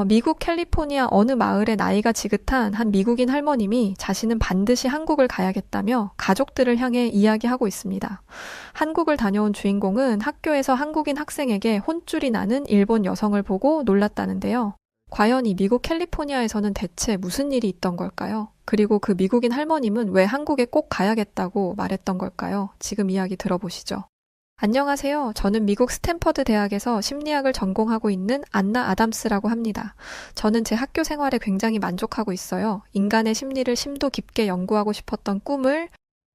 미국 캘리포니아 어느 마을에 나이가 지긋한 한 미국인 할머님이 자신은 반드시 한국을 가야겠다며 가족들을 향해 이야기하고 있습니다. 한국을 다녀온 주인공은 학교에서 한국인 학생에게 혼쭐이 나는 일본 여성을 보고 놀랐다는데요. 과연 이 미국 캘리포니아에서는 대체 무슨 일이 있던 걸까요? 그리고 그 미국인 할머님은 왜 한국에 꼭 가야겠다고 말했던 걸까요? 지금 이야기 들어보시죠. 안녕하세요. 저는 미국 스탠퍼드 대학에서 심리학을 전공하고 있는 안나 아담스라고 합니다. 저는 제 학교 생활에 굉장히 만족하고 있어요. 인간의 심리를 심도 깊게 연구하고 싶었던 꿈을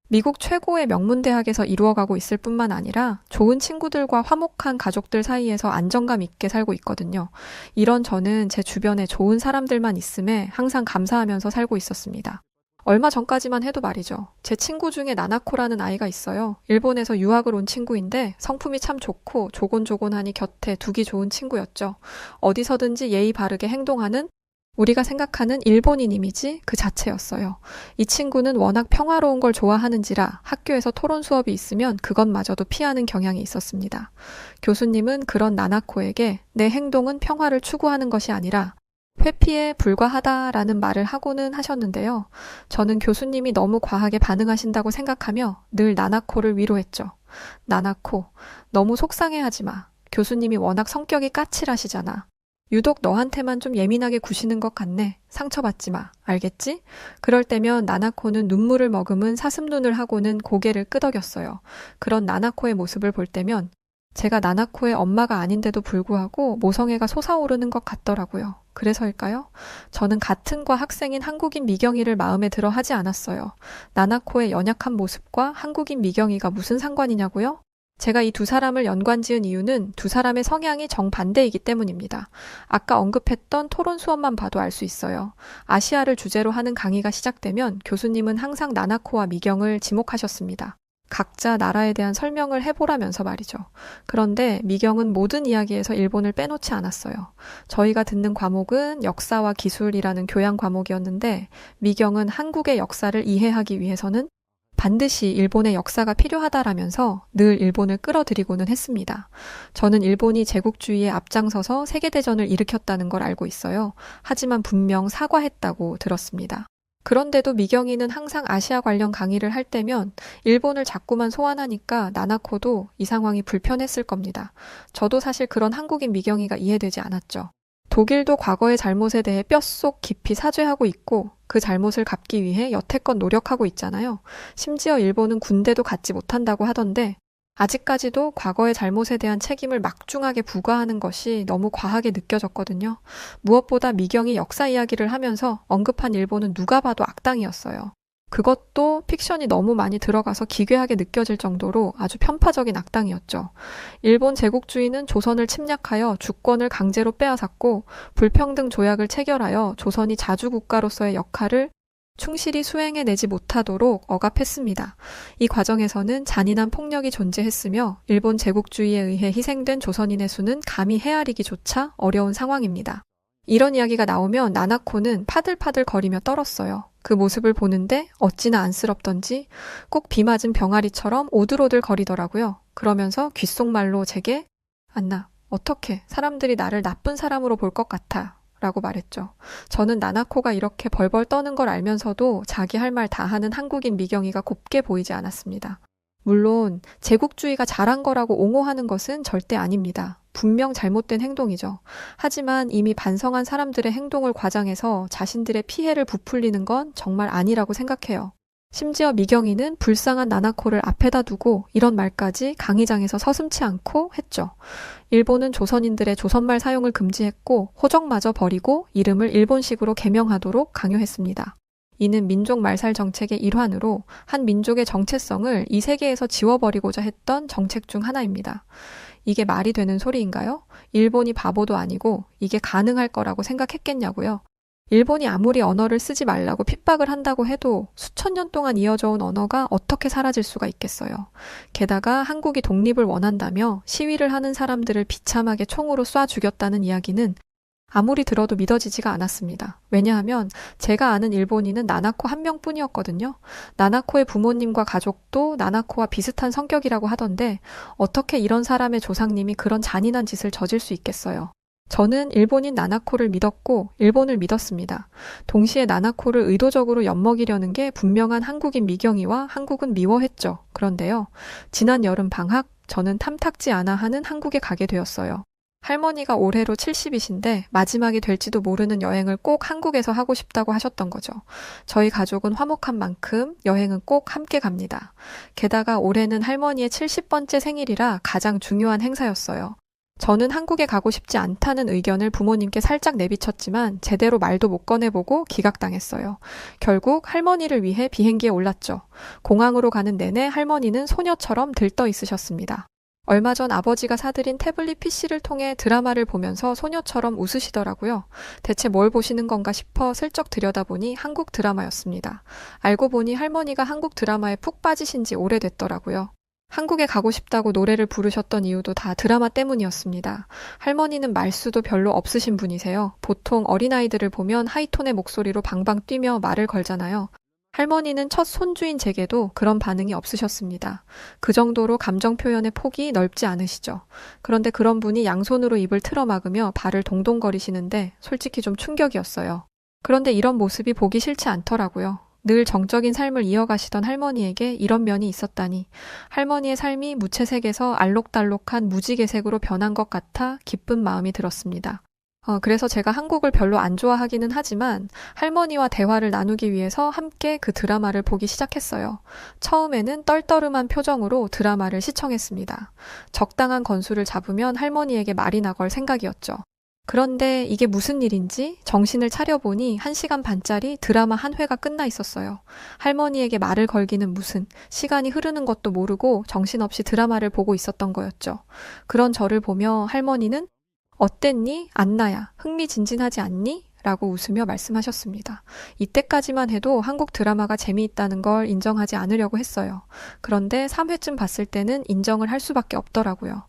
미국 최고의 명문대학에서 이루어가고 있을 뿐만 아니라 좋은 친구들과 화목한 가족들 사이에서 안정감 있게 살고 있거든요. 이런 저는 제 주변에 좋은 사람들만 있음에 항상 감사하면서 살고 있었습니다. 얼마 전까지만 해도 말이죠. 제 친구 중에 나나코라는 아이가 있어요. 일본에서 유학을 온 친구인데 성품이 참 좋고 조곤조곤하니 곁에 두기 좋은 친구였죠. 어디서든지 예의 바르게 행동하는 우리가 생각하는 일본인 이미지 그 자체였어요. 이 친구는 워낙 평화로운 걸 좋아하는지라 학교에서 토론 수업이 있으면 그것마저도 피하는 경향이 있었습니다. 교수님은 그런 나나코에게 내 행동은 평화를 추구하는 것이 아니라 회피에 불과하다라는 말을 하고는 하셨는데요. 저는 교수님이 너무 과하게 반응하신다고 생각하며 늘 나나코를 위로했죠. 나나코, 너무 속상해하지 마. 교수님이 워낙 성격이 까칠하시잖아. 유독 너한테만 좀 예민하게 구시는 것 같네. 상처받지 마. 알겠지? 그럴 때면 나나코는 눈물을 머금은 사슴눈을 하고는 고개를 끄덕였어요. 그런 나나코의 모습을 볼 때면 제가 나나코의 엄마가 아닌데도 불구하고 모성애가 솟아오르는 것 같더라고요. 그래서일까요? 저는 같은 과 학생인 한국인 미경이를 마음에 들어 하지 않았어요. 나나코의 연약한 모습과 한국인 미경이가 무슨 상관이냐고요? 제가 이 두 사람을 연관지은 이유는 두 사람의 성향이 정반대이기 때문입니다. 아까 언급했던 토론 수업만 봐도 알 수 있어요. 아시아를 주제로 하는 강의가 시작되면 교수님은 항상 나나코와 미경을 지목하셨습니다. 각자 나라에 대한 설명을 해보라면서 말이죠. 그런데 미경은 모든 이야기에서 일본을 빼놓지 않았어요. 저희가 듣는 과목은 역사와 기술이라는 교양 과목이었는데 미경은 한국의 역사를 이해하기 위해서는 반드시 일본의 역사가 필요하다라면서 늘 일본을 끌어들이고는 했습니다. 저는 일본이 제국주의에 앞장서서 세계대전을 일으켰다는 걸 알고 있어요. 하지만 분명 사과했다고 들었습니다. 그런데도 미경이는 항상 아시아 관련 강의를 할 때면 일본을 자꾸만 소환하니까 나나코도 이 상황이 불편했을 겁니다. 저도 사실 그런 한국인 미경이가 이해되지 않았죠. 독일도 과거의 잘못에 대해 뼛속 깊이 사죄하고 있고 그 잘못을 갚기 위해 여태껏 노력하고 있잖아요. 심지어 일본은 군대도 갖지 못한다고 하던데 아직까지도 과거의 잘못에 대한 책임을 막중하게 부과하는 것이 너무 과하게 느껴졌거든요. 무엇보다 미경이 역사 이야기를 하면서 언급한 일본은 누가 봐도 악당이었어요. 그것도 픽션이 너무 많이 들어가서 기괴하게 느껴질 정도로 아주 편파적인 악당이었죠. 일본 제국주의는 조선을 침략하여 주권을 강제로 빼앗았고 불평등 조약을 체결하여 조선이 자주국가로서의 역할을 충실히 수행해내지 못하도록 억압했습니다. 이 과정에서는 잔인한 폭력이 존재했으며 일본 제국주의에 의해 희생된 조선인의 수는 감히 헤아리기조차 어려운 상황입니다. 이런 이야기가 나오면 나나코는 파들파들 거리며 떨었어요. 그 모습을 보는데 어찌나 안쓰럽던지 꼭 비 맞은 병아리처럼 오들오들 거리더라고요. 그러면서 귓속말로 제게 안나, 어떻게 사람들이 나를 나쁜 사람으로 볼 것 같아 라고 말했죠. 저는 나나코가 이렇게 벌벌 떠는 걸 알면서도 자기 할 말 다 하는 한국인 미경이가 곱게 보이지 않았습니다. 물론 제국주의가 잘한 거라고 옹호하는 것은 절대 아닙니다. 분명 잘못된 행동이죠. 하지만 이미 반성한 사람들의 행동을 과장해서 자신들의 피해를 부풀리는 건 정말 아니라고 생각해요. 심지어 미경이는 불쌍한 나나코를 앞에다 두고 이런 말까지 강의장에서 서슴지 않고 했죠. 일본은 조선인들의 조선말 사용을 금지했고 호적마저 버리고 이름을 일본식으로 개명하도록 강요했습니다. 이는 민족 말살 정책의 일환으로 한 민족의 정체성을 이 세계에서 지워버리고자 했던 정책 중 하나입니다. 이게 말이 되는 소리인가요? 일본이 바보도 아니고 이게 가능할 거라고 생각했겠냐고요? 일본이 아무리 언어를 쓰지 말라고 핍박을 한다고 해도 수천 년 동안 이어져 온 언어가 어떻게 사라질 수가 있겠어요. 게다가 한국이 독립을 원한다며 시위를 하는 사람들을 비참하게 총으로 쏴 죽였다는 이야기는 아무리 들어도 믿어지지가 않았습니다. 왜냐하면 제가 아는 일본인은 나나코 한 명뿐이었거든요. 나나코의 부모님과 가족도 나나코와 비슷한 성격이라고 하던데 어떻게 이런 사람의 조상님이 그런 잔인한 짓을 저질 수 있겠어요. 저는 일본인 나나코를 믿었고 일본을 믿었습니다. 동시에 나나코를 의도적으로 엿먹이려는 게 분명한 한국인 미경이와 한국은 미워했죠. 그런데요. 지난 여름 방학 저는 탐탁지 않아 하는 한국에 가게 되었어요. 할머니가 올해로 70이신데 마지막이 될지도 모르는 여행을 꼭 한국에서 하고 싶다고 하셨던 거죠. 저희 가족은 화목한 만큼 여행은 꼭 함께 갑니다. 게다가 올해는 할머니의 70번째 생일이라 가장 중요한 행사였어요. 저는 한국에 가고 싶지 않다는 의견을 부모님께 살짝 내비쳤지만 제대로 말도 못 꺼내보고 기각당했어요. 결국 할머니를 위해 비행기에 올랐죠. 공항으로 가는 내내 할머니는 소녀처럼 들떠 있으셨습니다. 얼마 전 아버지가 사들인 태블릿 PC를 통해 드라마를 보면서 소녀처럼 웃으시더라고요. 대체 뭘 보시는 건가 싶어 슬쩍 들여다보니 한국 드라마였습니다. 알고 보니 할머니가 한국 드라마에 푹 빠지신 지 오래됐더라고요. 한국에 가고 싶다고 노래를 부르셨던 이유도 다 드라마 때문이었습니다. 할머니는 말수도 별로 없으신 분이세요. 보통 어린아이들을 보면 하이톤의 목소리로 방방 뛰며 말을 걸잖아요. 할머니는 첫 손주인 제게도 그런 반응이 없으셨습니다. 그 정도로 감정 표현의 폭이 넓지 않으시죠. 그런데 그런 분이 양손으로 입을 틀어막으며 발을 동동거리시는데 솔직히 좀 충격이었어요. 그런데 이런 모습이 보기 싫지 않더라고요. 늘 정적인 삶을 이어가시던 할머니에게 이런 면이 있었다니 할머니의 삶이 무채색에서 알록달록한 무지개색으로 변한 것 같아 기쁜 마음이 들었습니다. 그래서 제가 한국을 별로 안 좋아하기는 하지만 할머니와 대화를 나누기 위해서 함께 그 드라마를 보기 시작했어요. 처음에는 떨떠름한 표정으로 드라마를 시청했습니다. 적당한 건수를 잡으면 할머니에게 말이 나걸 생각이었죠. 그런데 이게 무슨 일인지 정신을 차려보니 1시간 반짜리 드라마 한 회가 끝나 있었어요. 할머니에게 말을 걸기는 무슨, 시간이 흐르는 것도 모르고 정신없이 드라마를 보고 있었던 거였죠. 그런 저를 보며 할머니는 어땠니? 안나야. 흥미진진하지 않니? 라고 웃으며 말씀하셨습니다. 이때까지만 해도 한국 드라마가 재미있다는 걸 인정하지 않으려고 했어요. 그런데 3회쯤 봤을 때는 인정을 할 수밖에 없더라고요.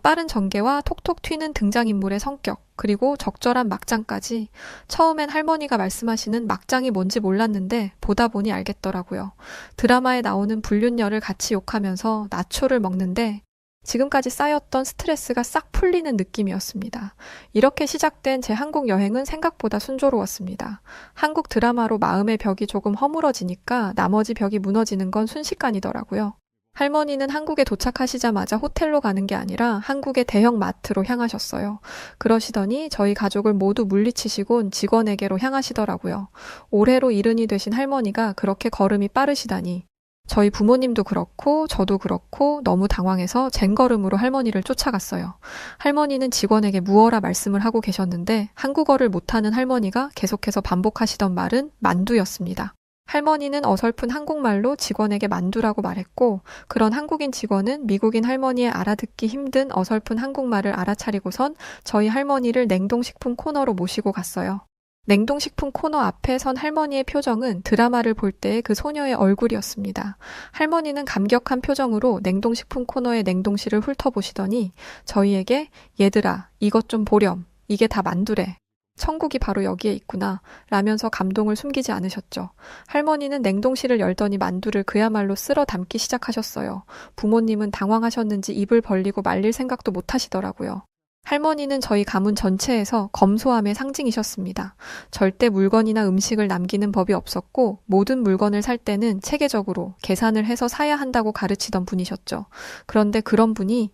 빠른 전개와 톡톡 튀는 등장인물의 성격, 그리고 적절한 막장까지 처음엔 할머니가 말씀하시는 막장이 뭔지 몰랐는데 보다 보니 알겠더라고요. 드라마에 나오는 불륜녀를 같이 욕하면서 나초를 먹는데 지금까지 쌓였던 스트레스가 싹 풀리는 느낌이었습니다. 이렇게 시작된 제 한국 여행은 생각보다 순조로웠습니다. 한국 드라마로 마음의 벽이 조금 허물어지니까 나머지 벽이 무너지는 건 순식간이더라고요. 할머니는 한국에 도착하시자마자 호텔로 가는 게 아니라 한국의 대형 마트로 향하셨어요. 그러시더니 저희 가족을 모두 물리치시곤 직원에게로 향하시더라고요. 올해로 일흔이 되신 할머니가 그렇게 걸음이 빠르시다니. 저희 부모님도 그렇고 저도 그렇고 너무 당황해서 쟁걸음으로 할머니를 쫓아갔어요. 할머니는 직원에게 무어라 말씀을 하고 계셨는데 한국어를 못하는 할머니가 계속해서 반복하시던 말은 만두였습니다. 할머니는 어설픈 한국말로 직원에게 만두라고 말했고 그런 한국인 직원은 미국인 할머니의 알아듣기 힘든 어설픈 한국말을 알아차리고선 저희 할머니를 냉동식품 코너로 모시고 갔어요. 냉동식품 코너 앞에 선 할머니의 표정은 드라마를 볼 때의 그 소녀의 얼굴이었습니다. 할머니는 감격한 표정으로 냉동식품 코너의 냉동실을 훑어보시더니 저희에게 얘들아 이것 좀 보렴. 이게 다 만두래. 천국이 바로 여기에 있구나 라면서 감동을 숨기지 않으셨죠. 할머니는 냉동실을 열더니 만두를 그야말로 쓸어 담기 시작하셨어요. 부모님은 당황하셨는지 입을 벌리고 말릴 생각도 못 하시더라고요. 할머니는 저희 가문 전체에서 검소함의 상징이셨습니다. 절대 물건이나 음식을 남기는 법이 없었고 모든 물건을 살 때는 체계적으로 계산을 해서 사야 한다고 가르치던 분이셨죠. 그런데 그런 분이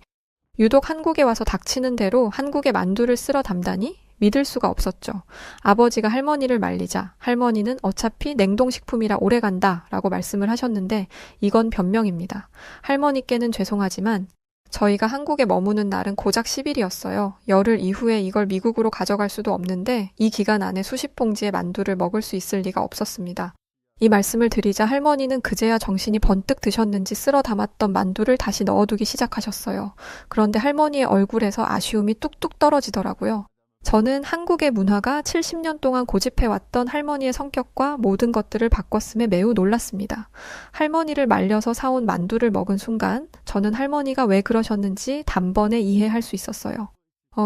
유독 한국에 와서 닥치는 대로 한국의 만두를 쓸어 담다니? 믿을 수가 없었죠. 아버지가 할머니를 말리자 할머니는 어차피 냉동식품이라 오래간다 라고 말씀을 하셨는데 이건 변명입니다. 할머니께는 죄송하지만 저희가 한국에 머무는 날은 고작 10일이었어요. 열흘 이후에 이걸 미국으로 가져갈 수도 없는데 이 기간 안에 수십 봉지의 만두를 먹을 수 있을 리가 없었습니다. 이 말씀을 드리자 할머니는 그제야 정신이 번뜩 드셨는지 쓸어 담았던 만두를 다시 넣어두기 시작하셨어요. 그런데 할머니의 얼굴에서 아쉬움이 뚝뚝 떨어지더라고요. 저는 한국의 문화가 70년 동안 고집해왔던 할머니의 성격과 모든 것들을 바꿨음에 매우 놀랐습니다. 할머니를 말려서 사온 만두를 먹은 순간 저는 할머니가 왜 그러셨는지 단번에 이해할 수 있었어요.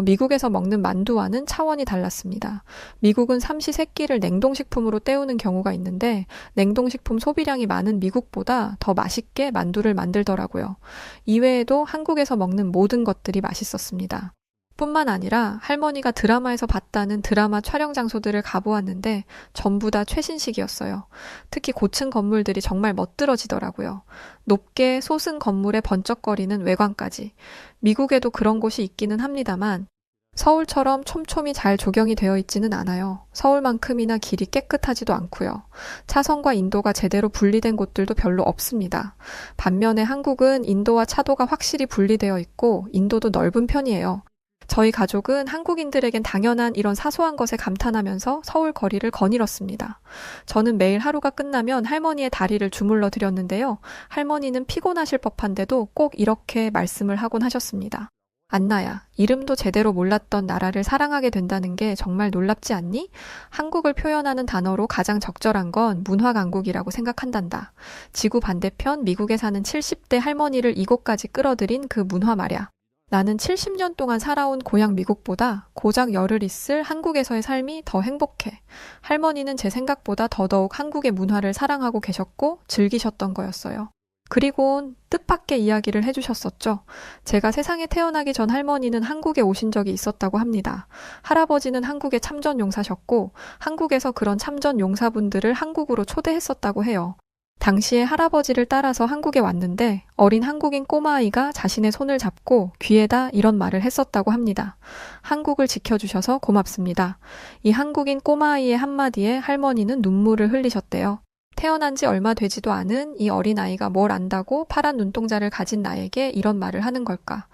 미국에서 먹는 만두와는 차원이 달랐습니다. 미국은 삼시세끼를 냉동식품으로 때우는 경우가 있는데 냉동식품 소비량이 많은 미국보다 더 맛있게 만두를 만들더라고요. 이외에도 한국에서 먹는 모든 것들이 맛있었습니다. 뿐만 아니라 할머니가 드라마에서 봤다는 드라마 촬영 장소들을 가보았는데 전부 다 최신식이었어요. 특히 고층 건물들이 정말 멋들어지더라고요. 높게 솟은 건물의 번쩍거리는 외관까지. 미국에도 그런 곳이 있기는 합니다만 서울처럼 촘촘히 잘 조경이 되어 있지는 않아요. 서울만큼이나 길이 깨끗하지도 않고요. 차선과 인도가 제대로 분리된 곳들도 별로 없습니다. 반면에 한국은 인도와 차도가 확실히 분리되어 있고 인도도 넓은 편이에요. 저희 가족은 한국인들에겐 당연한 이런 사소한 것에 감탄하면서 서울 거리를 거닐었습니다. 저는 매일 하루가 끝나면 할머니의 다리를 주물러 드렸는데요. 할머니는 피곤하실 법한데도 꼭 이렇게 말씀을 하곤 하셨습니다. 안나야, 이름도 제대로 몰랐던 나라를 사랑하게 된다는 게 정말 놀랍지 않니? 한국을 표현하는 단어로 가장 적절한 건 문화강국이라고 생각한단다. 지구 반대편 미국에 사는 70대 할머니를 이곳까지 끌어들인 그 문화 말야. 나는 70년 동안 살아온 고향 미국보다 고작 열흘 있을 한국에서의 삶이 더 행복해. 할머니는 제 생각보다 더더욱 한국의 문화를 사랑하고 계셨고 즐기셨던 거였어요. 그리고 뜻밖의 이야기를 해주셨었죠. 제가 세상에 태어나기 전 할머니는 한국에 오신 적이 있었다고 합니다. 할아버지는 한국에 참전 용사셨고 한국에서 그런 참전 용사분들을 한국으로 초대했었다고 해요. 당시에 할아버지를 따라서 한국에 왔는데 어린 한국인 꼬마아이가 자신의 손을 잡고 귀에다 이런 말을 했었다고 합니다. 한국을 지켜주셔서 고맙습니다. 이 한국인 꼬마아이의 한마디에 할머니는 눈물을 흘리셨대요. 태어난 지 얼마 되지도 않은 이 어린아이가 뭘 안다고 파란 눈동자를 가진 나에게 이런 말을 하는 걸까?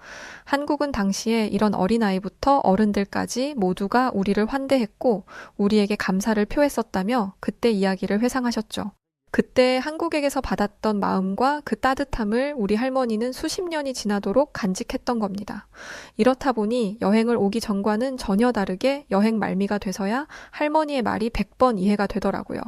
한국은 당시에 이런 어린아이부터 어른들까지 모두가 우리를 환대했고 우리에게 감사를 표했었다며 그때 이야기를 회상하셨죠. 그때 한국에게서 받았던 마음과 그 따뜻함을 우리 할머니는 수십 년이 지나도록 간직했던 겁니다. 이렇다 보니 여행을 오기 전과는 전혀 다르게 여행 말미가 돼서야 할머니의 말이 100번 이해가 되더라고요.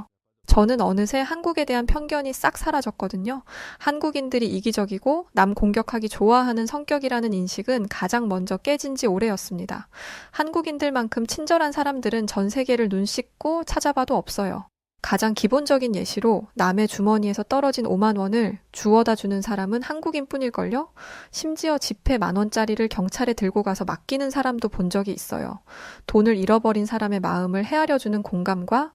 저는 어느새 한국에 대한 편견이 싹 사라졌거든요. 한국인들이 이기적이고 남 공격하기 좋아하는 성격이라는 인식은 가장 먼저 깨진 지 오래였습니다. 한국인들만큼 친절한 사람들은 전 세계를 눈 씻고 찾아봐도 없어요. 가장 기본적인 예시로 남의 주머니에서 떨어진 5만 원을 주워다 주는 사람은 한국인 뿐일걸요? 심지어 지폐 10,000원짜리를 경찰에 들고 가서 맡기는 사람도 본 적이 있어요. 돈을 잃어버린 사람의 마음을 헤아려주는 공감과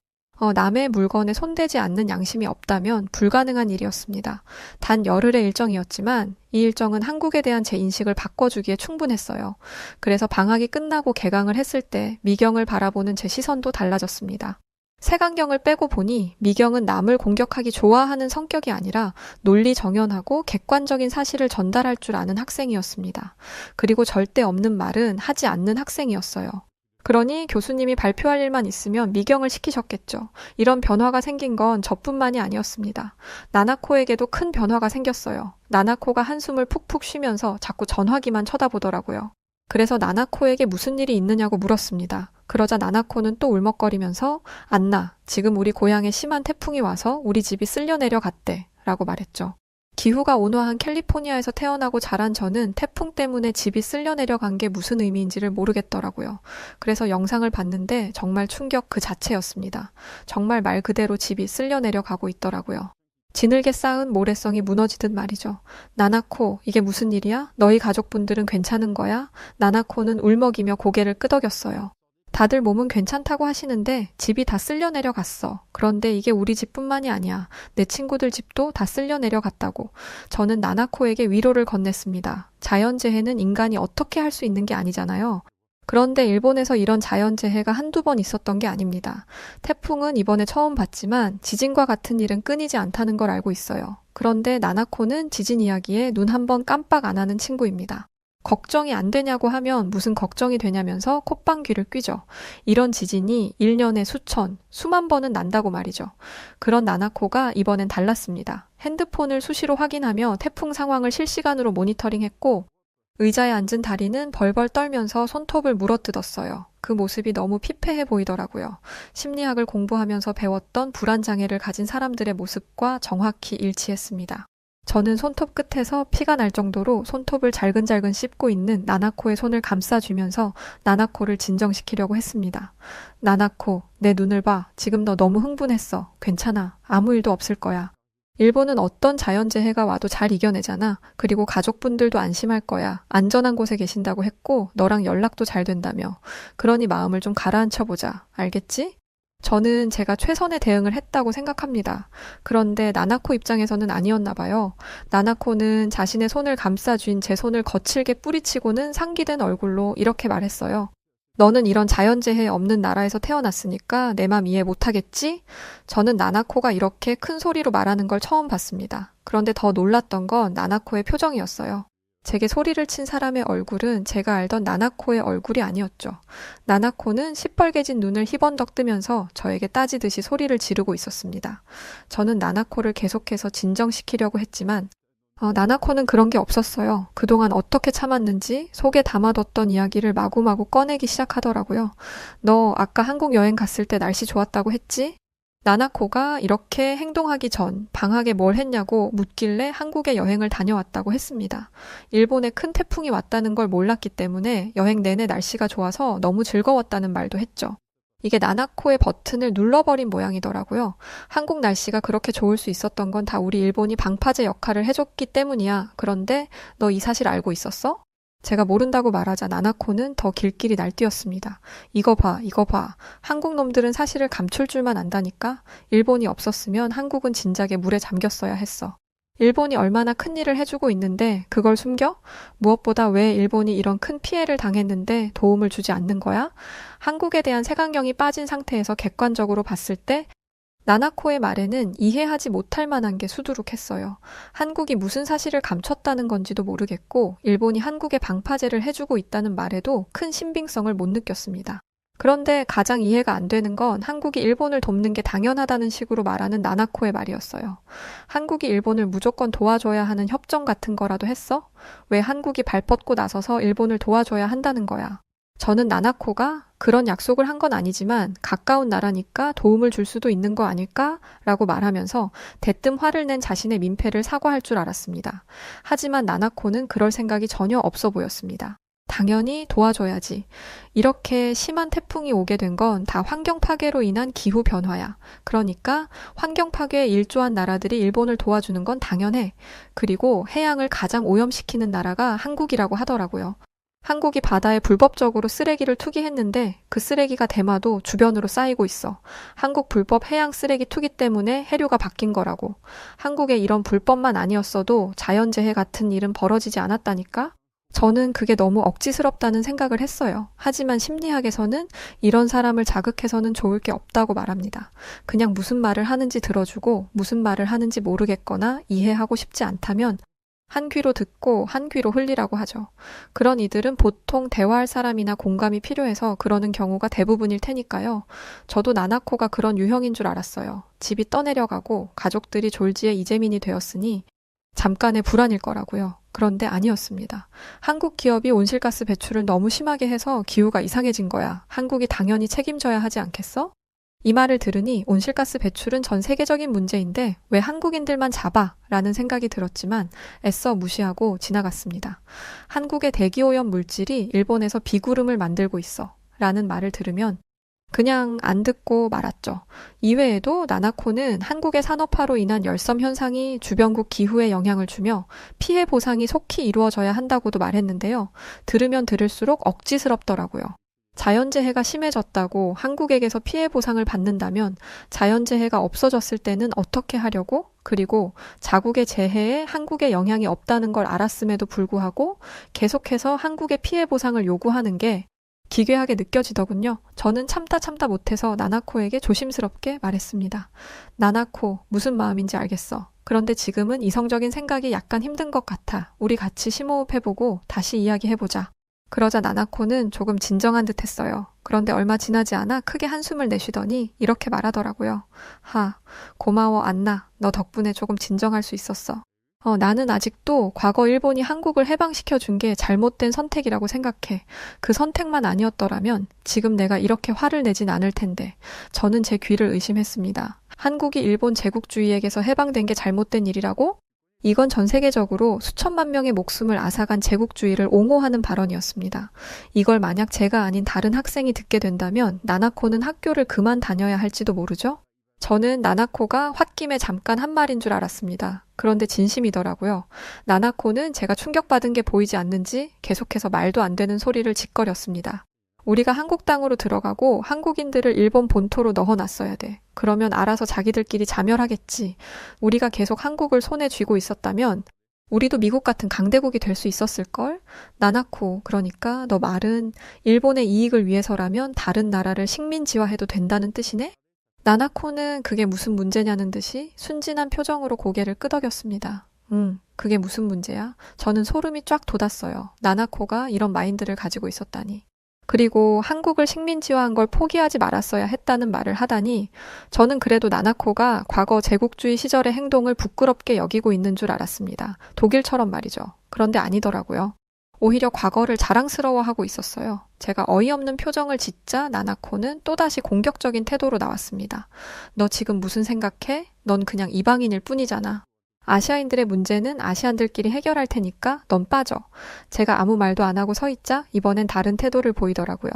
남의 물건에 손대지 않는 양심이 없다면 불가능한 일이었습니다. 단 열흘의 일정이었지만 이 일정은 한국에 대한 제 인식을 바꿔주기에 충분했어요. 그래서 방학이 끝나고 개강을 했을 때 미경을 바라보는 제 시선도 달라졌습니다. 색안경을 빼고 보니 미경은 남을 공격하기 좋아하는 성격이 아니라 논리 정연하고 객관적인 사실을 전달할 줄 아는 학생이었습니다. 그리고 절대 없는 말은 하지 않는 학생이었어요. 그러니 교수님이 발표할 일만 있으면 미경을 시키셨겠죠. 이런 변화가 생긴 건 저뿐만이 아니었습니다. 나나코에게도 큰 변화가 생겼어요. 나나코가 한숨을 푹푹 쉬면서 자꾸 전화기만 쳐다보더라고요. 그래서 나나코에게 무슨 일이 있느냐고 물었습니다. 그러자 나나코는 또 울먹거리면서 안나, 지금 우리 고향에 심한 태풍이 와서 우리 집이 쓸려 내려갔대 라고 말했죠. 기후가 온화한 캘리포니아에서 태어나고 자란 저는 태풍 때문에 집이 쓸려 내려간 게 무슨 의미인지를 모르겠더라고요. 그래서 영상을 봤는데 정말 충격 그 자체였습니다. 정말 말 그대로 집이 쓸려 내려가고 있더라고요. 지늘게 쌓은 모래성이 무너지듯 말이죠. 나나코, 이게 무슨 일이야? 너희 가족분들은 괜찮은 거야? 나나코는 울먹이며 고개를 끄덕였어요. 다들 몸은 괜찮다고 하시는데 집이 다 쓸려 내려갔어. 그런데 이게 우리 집뿐만이 아니야. 내 친구들 집도 다 쓸려 내려갔다고. 저는 나나코에게 위로를 건넸습니다. 자연재해는 인간이 어떻게 할 수 있는 게 아니잖아요. 그런데 일본에서 이런 자연재해가 한두 번 있었던 게 아닙니다. 태풍은 이번에 처음 봤지만 지진과 같은 일은 끊이지 않다는 걸 알고 있어요. 그런데 나나코는 지진 이야기에 눈 한 번 깜빡 안 하는 친구입니다. 걱정이 안 되냐고 하면 무슨 걱정이 되냐면서 콧방귀를 뀌죠. 이런 지진이 1년에 수천, 수만 번은 난다고 말이죠. 그런 나나코가 이번엔 달랐습니다. 핸드폰을 수시로 확인하며 태풍 상황을 실시간으로 모니터링했고 의자에 앉은 다리는 벌벌 떨면서 손톱을 물어뜯었어요. 그 모습이 너무 피폐해 보이더라고요. 심리학을 공부하면서 배웠던 불안장애를 가진 사람들의 모습과 정확히 일치했습니다. 저는 손톱 끝에서 피가 날 정도로 손톱을 잘근잘근 씹고 있는 나나코의 손을 감싸주면서 나나코를 진정시키려고 했습니다. 나나코, 내 눈을 봐. 지금 너 너무 흥분했어. 괜찮아. 아무 일도 없을 거야. 일본은 어떤 자연재해가 와도 잘 이겨내잖아. 그리고 가족분들도 안심할 거야. 안전한 곳에 계신다고 했고 너랑 연락도 잘 된다며. 그러니 마음을 좀 가라앉혀보자. 알겠지? 저는 제가 최선의 대응을 했다고 생각합니다. 그런데 나나코 입장에서는 아니었나 봐요. 나나코는 자신의 손을 감싸쥔 제 손을 거칠게 뿌리치고는 상기된 얼굴로 이렇게 말했어요. 너는 이런 자연재해 없는 나라에서 태어났으니까 내 맘 이해 못하겠지? 저는 나나코가 이렇게 큰 소리로 말하는 걸 처음 봤습니다. 그런데 더 놀랐던 건 나나코의 표정이었어요. 제게 소리를 친 사람의 얼굴은 제가 알던 나나코의 얼굴이 아니었죠. 나나코는 시뻘개진 눈을 희번덕 뜨면서 저에게 따지듯이 소리를 지르고 있었습니다. 저는 나나코를 계속해서 진정시키려고 했지만 나나코는 그런 게 없었어요. 그동안 어떻게 참았는지 속에 담아뒀던 이야기를 마구마구 꺼내기 시작하더라고요. 너 아까 한국 여행 갔을 때 날씨 좋았다고 했지? 나나코가 이렇게 행동하기 전 방학에 뭘 했냐고 묻길래 한국에 여행을 다녀왔다고 했습니다. 일본에 큰 태풍이 왔다는 걸 몰랐기 때문에 여행 내내 날씨가 좋아서 너무 즐거웠다는 말도 했죠. 이게 나나코의 버튼을 눌러버린 모양이더라고요. 한국 날씨가 그렇게 좋을 수 있었던 건 다 우리 일본이 방파제 역할을 해줬기 때문이야. 그런데 너 이 사실 알고 있었어? 제가 모른다고 말하자 나나코는 더 길길이 날뛰었습니다. 이거 봐, 이거 봐. 한국 놈들은 사실을 감출 줄만 안다니까? 일본이 없었으면 한국은 진작에 물에 잠겼어야 했어. 일본이 얼마나 큰 일을 해주고 있는데 그걸 숨겨? 무엇보다 왜 일본이 이런 큰 피해를 당했는데 도움을 주지 않는 거야? 한국에 대한 색안경이 빠진 상태에서 객관적으로 봤을 때 나나코의 말에는 이해하지 못할 만한 게 수두룩했어요. 한국이 무슨 사실을 감췄다는 건지도 모르겠고 일본이 한국에 방파제를 해주고 있다는 말에도 큰 신빙성을 못 느꼈습니다. 그런데 가장 이해가 안 되는 건 한국이 일본을 돕는 게 당연하다는 식으로 말하는 나나코의 말이었어요. 한국이 일본을 무조건 도와줘야 하는 협정 같은 거라도 했어? 왜 한국이 발 뻗고 나서서 일본을 도와줘야 한다는 거야? 저는 나나코가 그런 약속을 한 건 아니지만 가까운 나라니까 도움을 줄 수도 있는 거 아닐까? 라고 말하면서 대뜸 화를 낸 자신의 민폐를 사과할 줄 알았습니다. 하지만 나나코는 그럴 생각이 전혀 없어 보였습니다. 당연히 도와줘야지. 이렇게 심한 태풍이 오게 된 건 다 환경 파괴로 인한 기후 변화야. 그러니까 환경 파괴에 일조한 나라들이 일본을 도와주는 건 당연해. 그리고 해양을 가장 오염시키는 나라가 한국이라고 하더라고요. 한국이 바다에 불법적으로 쓰레기를 투기했는데 그 쓰레기가 대마도 주변으로 쌓이고 있어. 한국 불법 해양 쓰레기 투기 때문에 해류가 바뀐 거라고. 한국의 이런 불법만 아니었어도 자연재해 같은 일은 벌어지지 않았다니까? 저는 그게 너무 억지스럽다는 생각을 했어요. 하지만 심리학에서는 이런 사람을 자극해서는 좋을 게 없다고 말합니다. 그냥 무슨 말을 하는지 들어주고 무슨 말을 하는지 모르겠거나 이해하고 싶지 않다면 한 귀로 듣고 한 귀로 흘리라고 하죠. 그런 이들은 보통 대화할 사람이나 공감이 필요해서 그러는 경우가 대부분일 테니까요. 저도 나나코가 그런 유형인 줄 알았어요. 집이 떠내려가고 가족들이 졸지에 이재민이 되었으니 잠깐의 불안일 거라고요. 그런데 아니었습니다. 한국 기업이 온실가스 배출을 너무 심하게 해서 기후가 이상해진 거야. 한국이 당연히 책임져야 하지 않겠어? 이 말을 들으니 온실가스 배출은 전 세계적인 문제인데 왜 한국인들만 잡아? 라는 생각이 들었지만 애써 무시하고 지나갔습니다. 한국의 대기오염 물질이 일본에서 비구름을 만들고 있어. 라는 말을 들으면 그냥 안 듣고 말았죠. 이외에도 나나코는 한국의 산업화로 인한 열섬 현상이 주변국 기후에 영향을 주며 피해 보상이 속히 이루어져야 한다고도 말했는데요. 들으면 들을수록 억지스럽더라고요. 자연재해가 심해졌다고 한국에게서 피해 보상을 받는다면 자연재해가 없어졌을 때는 어떻게 하려고? 그리고 자국의 재해에 한국에 영향이 없다는 걸 알았음에도 불구하고 계속해서 한국의 피해 보상을 요구하는 게 기괴하게 느껴지더군요. 저는 참다 못해서 나나코에게 조심스럽게 말했습니다. 나나코, 무슨 마음인지 알겠어. 그런데 지금은 이성적인 생각이 약간 힘든 것 같아. 우리 같이 심호흡해보고 다시 이야기해보자. 그러자 나나코는 조금 진정한 듯 했어요. 그런데 얼마 지나지 않아 크게 한숨을 내쉬더니 이렇게 말하더라고요. 고마워 안나. 너 덕분에 조금 진정할 수 있었어. 나는 아직도 과거 일본이 한국을 해방시켜 준 게 잘못된 선택이라고 생각해. 그 선택만 아니었더라면 지금 내가 이렇게 화를 내진 않을 텐데. 저는 제 귀를 의심했습니다. 한국이 일본 제국주의에게서 해방된 게 잘못된 일이라고? 이건 전 세계적으로 수천만 명의 목숨을 앗아간 제국주의를 옹호하는 발언이었습니다. 이걸 만약 제가 아닌 다른 학생이 듣게 된다면 나나코는 학교를 그만 다녀야 할지도 모르죠? 저는 나나코가 홧김에 잠깐 한 말인 줄 알았습니다. 그런데 진심이더라고요. 나나코는 제가 충격받은 게 보이지 않는지 계속해서 말도 안 되는 소리를 짓거렸습니다. 우리가 한국 땅으로 들어가고 한국인들을 일본 본토로 넣어놨어야 돼. 그러면 알아서 자기들끼리 자멸하겠지. 우리가 계속 한국을 손에 쥐고 있었다면 우리도 미국 같은 강대국이 될 수 있었을걸? 나나코, 그러니까 너 말은 일본의 이익을 위해서라면 다른 나라를 식민지화해도 된다는 뜻이네? 나나코는 그게 무슨 문제냐는 듯이 순진한 표정으로 고개를 끄덕였습니다. 그게 무슨 문제야? 저는 소름이 쫙 돋았어요. 나나코가 이런 마인드를 가지고 있었다니. 그리고 한국을 식민지화한 걸 포기하지 말았어야 했다는 말을 하다니 저는 그래도 나나코가 과거 제국주의 시절의 행동을 부끄럽게 여기고 있는 줄 알았습니다. 독일처럼 말이죠. 그런데 아니더라고요. 오히려 과거를 자랑스러워하고 있었어요. 제가 어이없는 표정을 짓자 나나코는 또다시 공격적인 태도로 나왔습니다. 너 지금 무슨 생각해? 넌 그냥 이방인일 뿐이잖아. 아시아인들의 문제는 아시안들끼리 해결할 테니까 넌 빠져. 제가 아무 말도 안 하고 서 있자 이번엔 다른 태도를 보이더라고요.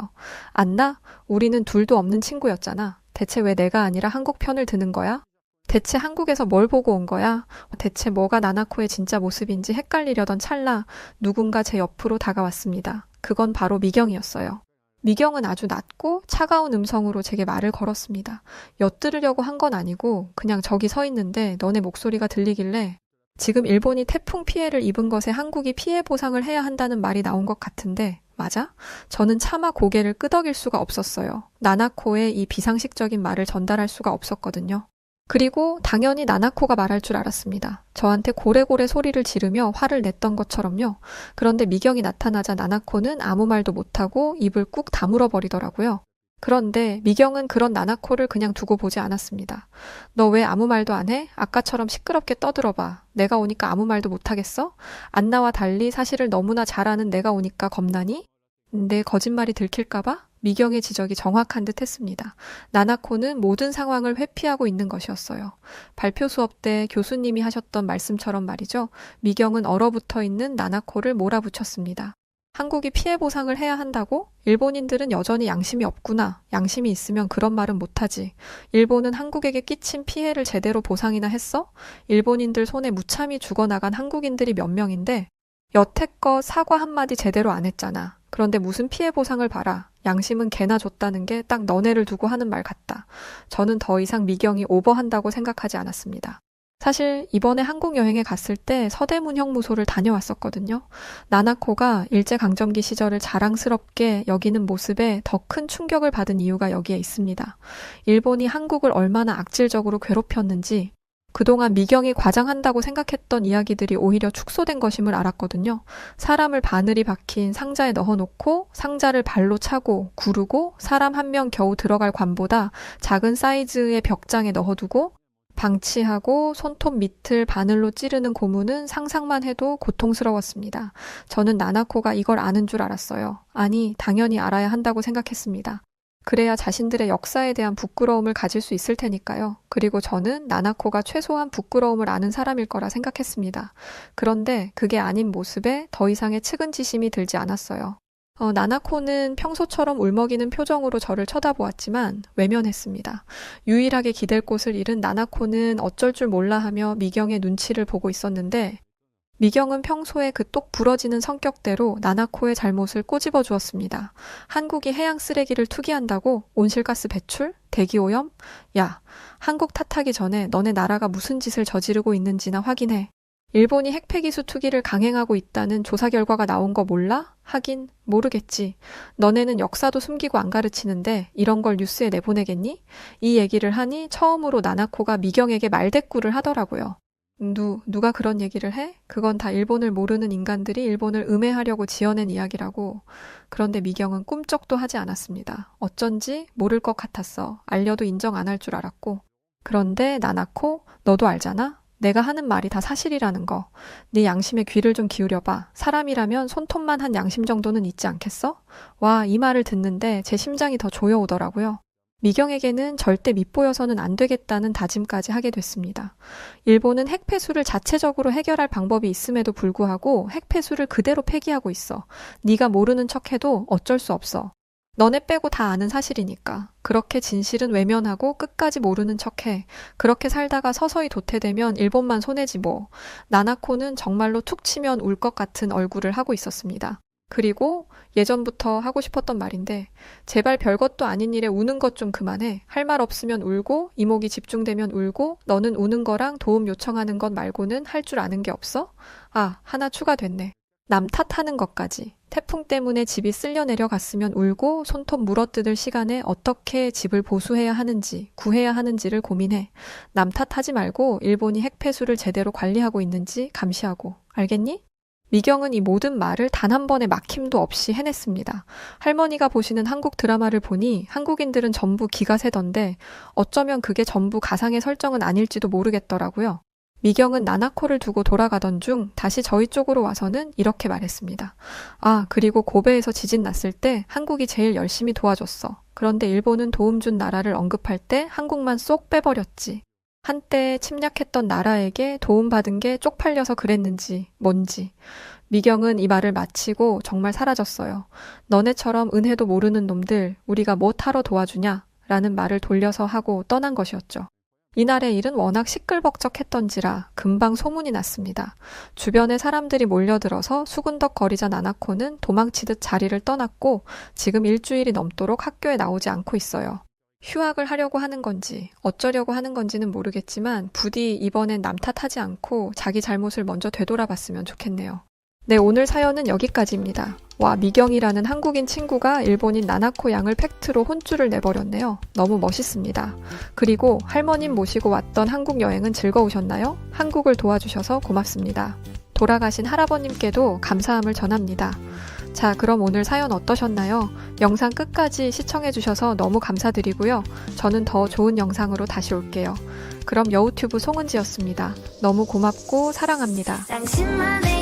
안나? 우리는 둘도 없는 친구였잖아. 대체 왜 내가 아니라 한국 편을 드는 거야? 대체 한국에서 뭘 보고 온 거야? 대체 뭐가 나나코의 진짜 모습인지 헷갈리려던 찰나 누군가 제 옆으로 다가왔습니다. 그건 바로 미경이었어요. 미경은 아주 낮고 차가운 음성으로 제게 말을 걸었습니다. 엿들으려고 한 건 아니고 그냥 저기 서 있는데 너네 목소리가 들리길래 지금 일본이 태풍 피해를 입은 것에 한국이 피해 보상을 해야 한다는 말이 나온 것 같은데 맞아? 저는 차마 고개를 끄덕일 수가 없었어요. 나나코의 이 비상식적인 말을 전달할 수가 없었거든요. 그리고 당연히 나나코가 말할 줄 알았습니다. 저한테 고래고래 소리를 지르며 화를 냈던 것처럼요. 그런데 미경이 나타나자 나나코는 아무 말도 못하고 입을 꾹 다물어 버리더라고요. 그런데 미경은 그런 나나코를 그냥 두고 보지 않았습니다. 너 왜 아무 말도 안 해? 아까처럼 시끄럽게 떠들어봐. 내가 오니까 아무 말도 못하겠어? 안나와 달리 사실을 너무나 잘 아는 내가 오니까 겁나니? 내 거짓말이 들킬까봐? 미경의 지적이 정확한 듯 했습니다. 나나코는 모든 상황을 회피하고 있는 것이었어요. 발표 수업 때 교수님이 하셨던 말씀처럼 말이죠. 미경은 얼어붙어 있는 나나코를 몰아붙였습니다. 한국이 피해 보상을 해야 한다고? 일본인들은 여전히 양심이 없구나. 양심이 있으면 그런 말은 못하지. 일본은 한국에게 끼친 피해를 제대로 보상이나 했어? 일본인들 손에 무참히 죽어나간 한국인들이 몇 명인데 여태껏 사과 한마디 제대로 안 했잖아. 그런데 무슨 피해 보상을 봐라. 양심은 개나 줬다는 게 딱 너네를 두고 하는 말 같다. 저는 더 이상 미경이 오버한다고 생각하지 않았습니다. 사실 이번에 한국 여행에 갔을 때 서대문 형무소를 다녀왔었거든요. 나나코가 일제강점기 시절을 자랑스럽게 여기는 모습에 더 큰 충격을 받은 이유가 여기에 있습니다. 일본이 한국을 얼마나 악질적으로 괴롭혔는지 그동안 미경이 과장한다고 생각했던 이야기들이 오히려 축소된 것임을 알았거든요. 사람을 바늘이 박힌 상자에 넣어놓고 상자를 발로 차고 구르고 사람 한 명 겨우 들어갈 관보다 작은 사이즈의 벽장에 넣어두고 방치하고 손톱 밑을 바늘로 찌르는 고문은 상상만 해도 고통스러웠습니다. 저는 나나코가 이걸 아는 줄 알았어요. 아니, 당연히 알아야 한다고 생각했습니다. 그래야 자신들의 역사에 대한 부끄러움을 가질 수 있을 테니까요. 그리고 저는 나나코가 최소한 부끄러움을 아는 사람일 거라 생각했습니다. 그런데 그게 아닌 모습에 더 이상의 측은지심이 들지 않았어요. 나나코는 평소처럼 울먹이는 표정으로 저를 쳐다보았지만 외면했습니다. 유일하게 기댈 곳을 잃은 나나코는 어쩔 줄 몰라 하며 미경의 눈치를 보고 있었는데 미경은 평소에 그 똑 부러지는 성격대로 나나코의 잘못을 꼬집어 주었습니다. 한국이 해양 쓰레기를 투기한다고? 온실가스 배출? 대기오염? 야, 한국 탓하기 전에 너네 나라가 무슨 짓을 저지르고 있는지나 확인해. 일본이 핵폐기수 투기를 강행하고 있다는 조사 결과가 나온 거 몰라? 하긴 모르겠지. 너네는 역사도 숨기고 안 가르치는데 이런 걸 뉴스에 내보내겠니? 이 얘기를 하니 처음으로 나나코가 미경에게 말대꾸를 하더라고요. 누가 그런 얘기를 해? 그건 다 일본을 모르는 인간들이 일본을 음해하려고 지어낸 이야기라고. 그런데 미경은 꿈쩍도 하지 않았습니다. 어쩐지 모를 것 같았어. 알려도 인정 안 할 줄 알았고. 그런데 나나코, 너도 알잖아? 내가 하는 말이 다 사실이라는 거. 네 양심에 귀를 좀 기울여봐. 사람이라면 손톱만 한 양심 정도는 있지 않겠어? 와, 이 말을 듣는데 제 심장이 더 조여오더라고요. 미경에게는 절대 밉보여서는 안 되겠다는 다짐까지 하게 됐습니다. 일본은 핵폐수를 자체적으로 해결할 방법이 있음에도 불구하고 핵폐수를 그대로 폐기하고 있어. 네가 모르는 척해도 어쩔 수 없어. 너네 빼고 다 아는 사실이니까. 그렇게 진실은 외면하고 끝까지 모르는 척해. 그렇게 살다가 서서히 도태되면 일본만 손해지 뭐. 나나코는 정말로 툭 치면 울 것 같은 얼굴을 하고 있었습니다. 그리고 예전부터 하고 싶었던 말인데 제발 별것도 아닌 일에 우는 것 좀 그만해. 할 말 없으면 울고 이목이 집중되면 울고 너는 우는 거랑 도움 요청하는 것 말고는 할 줄 아는 게 없어? 아, 하나 추가됐네. 남 탓하는 것까지. 태풍 때문에 집이 쓸려 내려갔으면 울고 손톱 물어뜯을 시간에 어떻게 집을 보수해야 하는지, 구해야 하는지를 고민해. 남 탓하지 말고 일본이 핵폐수를 제대로 관리하고 있는지 감시하고. 알겠니? 미경은 이 모든 말을 단 한 번의 막힘도 없이 해냈습니다. 할머니가 보시는 한국 드라마를 보니 한국인들은 전부 기가 새던데 어쩌면 그게 전부 가상의 설정은 아닐지도 모르겠더라고요. 미경은 나나코를 두고 돌아가던 중 다시 저희 쪽으로 와서는 이렇게 말했습니다. 아, 그리고 고베에서 지진 났을 때 한국이 제일 열심히 도와줬어. 그런데 일본은 도움 준 나라를 언급할 때 한국만 쏙 빼버렸지. 한때 침략했던 나라에게 도움받은 게 쪽팔려서 그랬는지 뭔지. 미경은 이 말을 마치고 정말 사라졌어요. 너네처럼 은혜도 모르는 놈들 우리가 뭐 타러 도와주냐? 라는 말을 돌려서 하고 떠난 것이었죠. 이날의 일은 워낙 시끌벅적했던지라 금방 소문이 났습니다. 주변에 사람들이 몰려들어서 수군덕거리자 나나코는 도망치듯 자리를 떠났고 지금 일주일이 넘도록 학교에 나오지 않고 있어요. 휴학을 하려고 하는 건지 어쩌려고 하는 건지는 모르겠지만 부디 이번엔 남 탓하지 않고 자기 잘못을 먼저 되돌아봤으면 좋겠네요. 네, 오늘 사연은 여기까지입니다. 와, 미경이라는 한국인 친구가 일본인 나나코 양을 팩트로 혼쭐을 내버렸네요. 너무 멋있습니다. 그리고 할머님 모시고 왔던 한국 여행은 즐거우셨나요? 한국을 도와주셔서 고맙습니다. 돌아가신 할아버님께도 감사함을 전합니다. 자, 그럼 오늘 사연 어떠셨나요? 영상 끝까지 시청해주셔서 너무 감사드리고요. 저는 더 좋은 영상으로 다시 올게요. 그럼 여우튜브 송은지였습니다. 너무 고맙고 사랑합니다. 당신만의